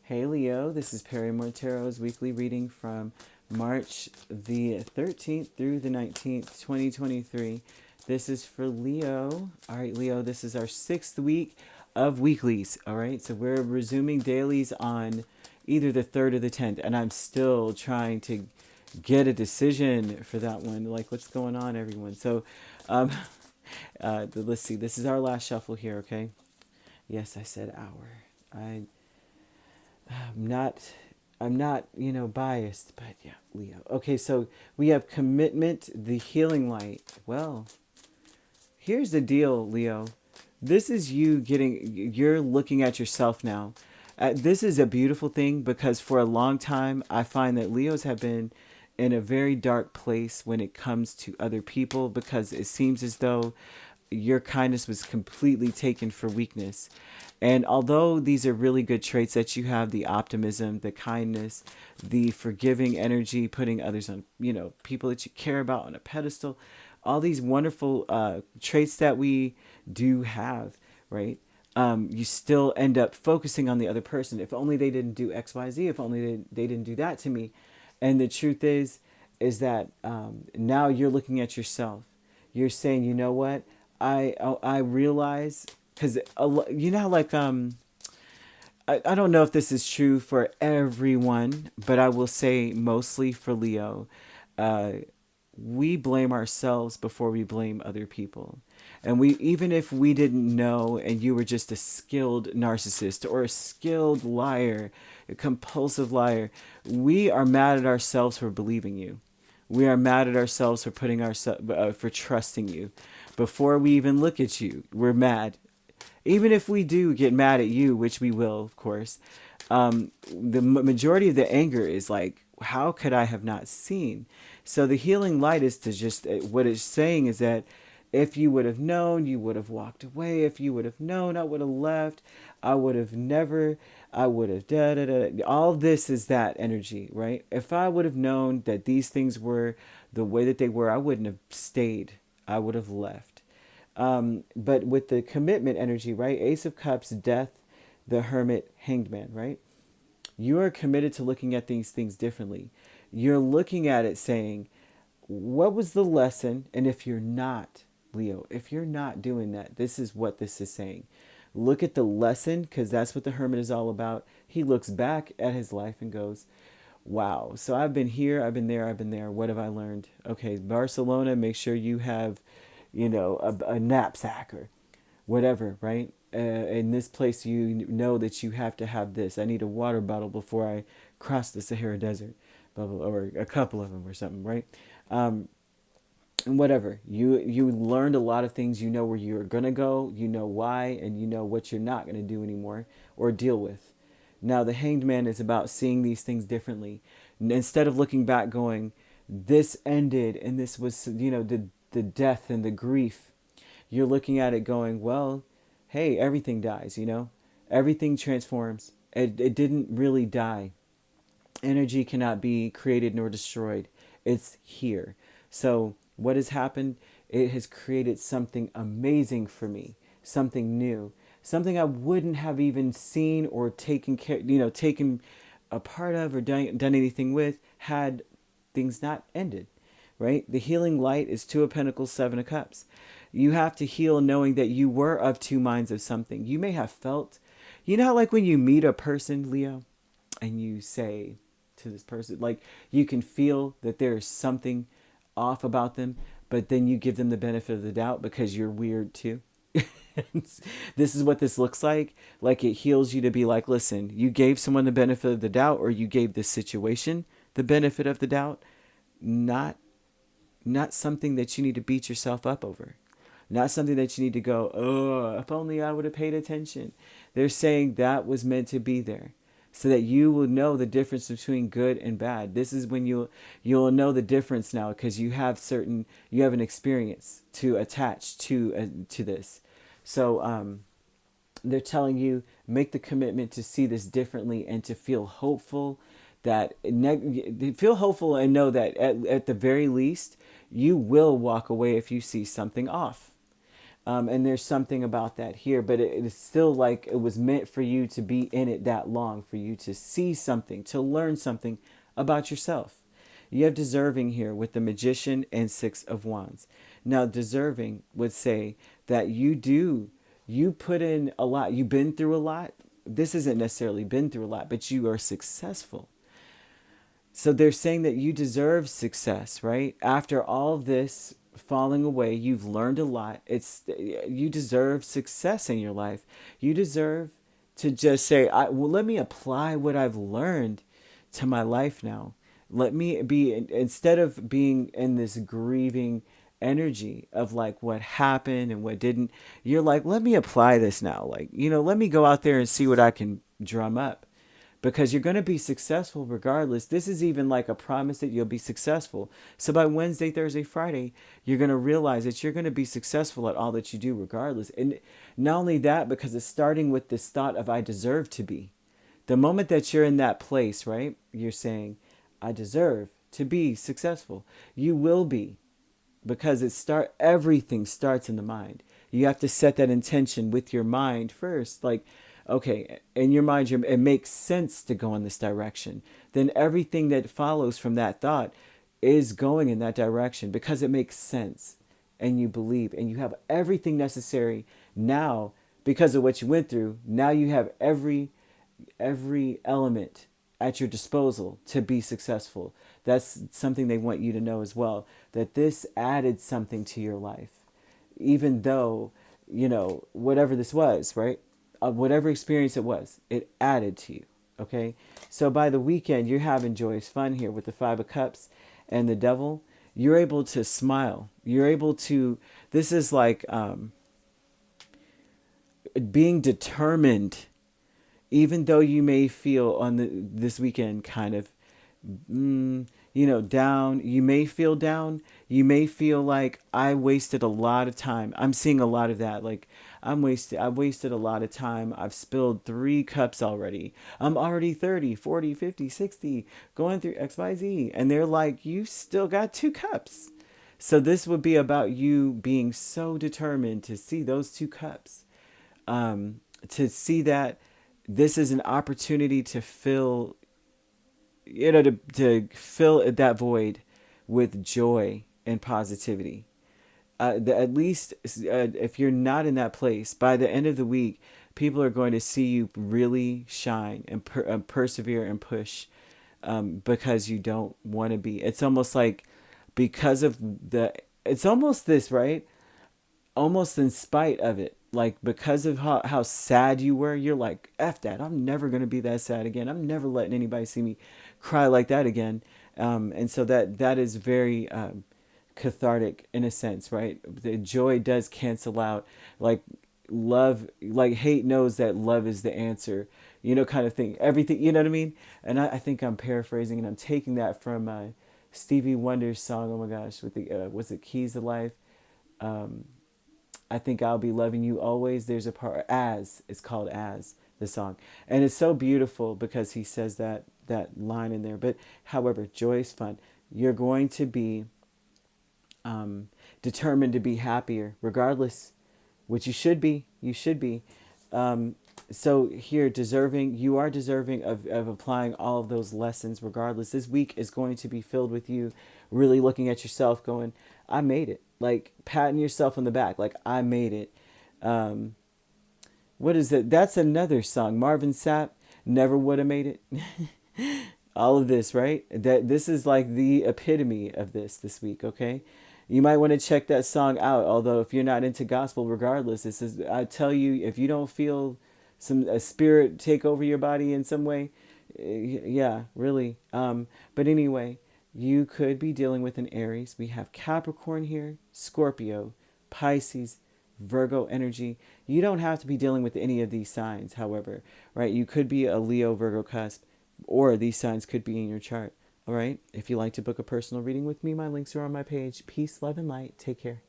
Hey Leo, this is Perrymore Tarot's weekly reading from March the 13th through the 19th, 2023. This is for Leo. All right, Leo, this is our 6th week of weeklies. All right, so we're resuming dailies on either the 3rd or the 10th, and I'm still trying to get a decision for that one. Like, what's going on, everyone? So, um, let's see. This is our last shuffle here, okay? Yes, I said hour. I'm not biased, but yeah, Leo. Okay, so we have commitment, the healing light. Well, here's the deal, Leo. This is you're looking at yourself now. This is a beautiful thing because for a long time, I find that Leos have been in a very dark place when it comes to other people because it seems as though your kindness was completely taken for weakness. And although these are really good traits that you have, the optimism, the kindness, the forgiving energy, putting others on, people that you care about on a pedestal, all these wonderful traits that we do have, right? You still end up focusing on the other person. If only they didn't do X, Y, Z. If only they didn't do that to me. And the truth is that now you're looking at yourself. You're saying, you know what? I realize because like I don't know if this is true for everyone, but I will say mostly for Leo. Uh, we blame ourselves before we blame other people. And we even if we didn't know and you were just a skilled narcissist or a skilled liar, a compulsive liar, we are mad at ourselves for believing you. We are mad at ourselves for putting ourselves for trusting you. Before we even look at you, we're mad. Even if we do get mad at you, which we will, of course, the majority of the anger is like, how could I have not seen? So the healing light is to just, what it's saying is that if you would have known, you would have walked away. If you would have known, I would have left. I would have never, I would have da da da. All this is that energy, right? If I would have known that these things were the way that they were, I wouldn't have stayed. I would have left. But with the commitment energy, right? Ace of Cups, Death, the Hermit, Hanged Man, right? You are committed to looking at these things differently. You're looking at it saying, what was the lesson? And if you're not, Leo, if you're not doing that, this is what this is saying. Look at the lesson because that's what the Hermit is all about. He looks back at his life and goes, wow, so I've been here, I've been there, I've been there. What have I learned? Okay, Barcelona, make sure you have, a knapsack or whatever, right? In this place, you know that you have to have this. I need a water bottle before I cross the Sahara Desert, blah, blah, blah, or a couple of them or something, right? And whatever. You learned a lot of things. You know where you're going to go, you know why, and you know what you're not going to do anymore or deal with. Now, the Hanged Man is about seeing these things differently. Instead of looking back going, this ended and this was, the death and the grief. You're looking at it going, well, hey, everything dies, Everything transforms. It didn't really die. Energy cannot be created nor destroyed. It's here. So what has happened? It has created something amazing for me, something new, something I wouldn't have even seen or taken care, taken a part of or done anything with had things not ended, right? The healing light is Two of Pentacles, Seven of Cups. You have to heal knowing that you were of two minds of something. You may have felt, how like when you meet a person, Leo, and you say to this person, like you can feel that there's something off about them, but then you give them the benefit of the doubt because you're weird too. This is what this looks like. Like it heals you to be like, listen, you gave someone the benefit of the doubt, or you gave this situation the benefit of the doubt, not something that you need to beat yourself up over. Not something that you need to go, oh, if only I would have paid attention. They're saying that was meant to be there so that you will know the difference between good and bad. This is when you'll know the difference now because you have an experience to attach to this. So they're telling you, make the commitment to see this differently and to feel hopeful feel hopeful and know that at the very least, you will walk away if you see something off. And there's something about that here, but it is still like it was meant for you to be in it that long, for you to see something, to learn something about yourself. You have deserving here with the Magician and Six of Wands. Now, deserving would say that you put in a lot, you've been through a lot. This isn't necessarily been through a lot, but you are successful. So they're saying that you deserve success, right? After all of this falling away, you've learned a lot. You deserve success in your life. You deserve to just say, well, let me apply what I've learned to my life now. Let me be, instead of being in this grieving energy of like what happened and what didn't, you're like, let me apply this now. Like, let me go out there and see what I can drum up, because you're going to be successful regardless. This is even like a promise that you'll be successful. So by Wednesday, Thursday, Friday, you're going to realize that you're going to be successful at all that you do regardless. And not only that, because it's starting with this thought of I deserve to be. The moment that you're in that place, right, you're saying, I deserve to be successful. You will be, because everything starts in the mind. You have to set that intention with your mind first. Like, okay, in your mind, it makes sense to go in this direction. Then everything that follows from that thought is going in that direction because it makes sense, and you believe, and you have everything necessary now because of what you went through. Now you have every element at your disposal to be successful. That's something they want you to know as well, that this added something to your life, even though, whatever this was, right? Whatever experience it was, it added to you. Okay. So by the weekend, you're having joyous fun here with the Five of Cups and the Devil. You're able to smile. You're able to, this is like being determined, even though you may feel this weekend kind of, down. You may feel down. You may feel like I wasted a lot of time. I'm seeing a lot of that. Like I've wasted a lot of time. I've spilled 3 cups already. I'm already 30, 40, 50, 60, going through XYZ. And they're like, you still got 2 cups. So this would be about you being so determined to see those 2 cups. To see that this is an opportunity to fill, to fill that void with joy and positivity. At least if you're not in that place, by the end of the week, people are going to see you really shine and persevere and push, because you don't want to be. It's almost like because of it's almost this, right? Almost in spite of it. Like because of how sad you were, you're like, F that. I'm never going to be that sad again. I'm never letting anybody see me cry like that again. And so that is very cathartic in a sense, right? The joy does cancel out like love, like hate knows that love is the answer, kind of thing. Everything, you know what I mean? And I think I'm paraphrasing and I'm taking that from Stevie Wonder's song, oh my gosh, with the, was it Keys to Life? I think I'll be loving you always. There's a part, As, it's called As, the song. And it's so beautiful because he says that line in there. But however, joy is fun. You're going to be determined to be happier regardless, which you should be. You should be. So here, you are deserving of applying all of those lessons regardless. This week is going to be filled with you really looking at yourself going, I made it. Like patting yourself on the back, like I made it. What is it? That's another song. Marvin Sapp, Never Would Have Made It. All of this, right? This is like the epitome of this week, okay? You might want to check that song out, although if you're not into gospel, regardless, this is, I tell you, if you don't feel a spirit take over your body in some way, yeah, really. But anyway, you could be dealing with an Aries. We have Capricorn here, Scorpio, Pisces, Virgo energy. You don't have to be dealing with any of these signs, however, right? You could be a Leo, Virgo cusp, or these signs could be in your chart. All right. If you'd like to book a personal reading with me, my links are on my page. Peace, love, and light. Take care.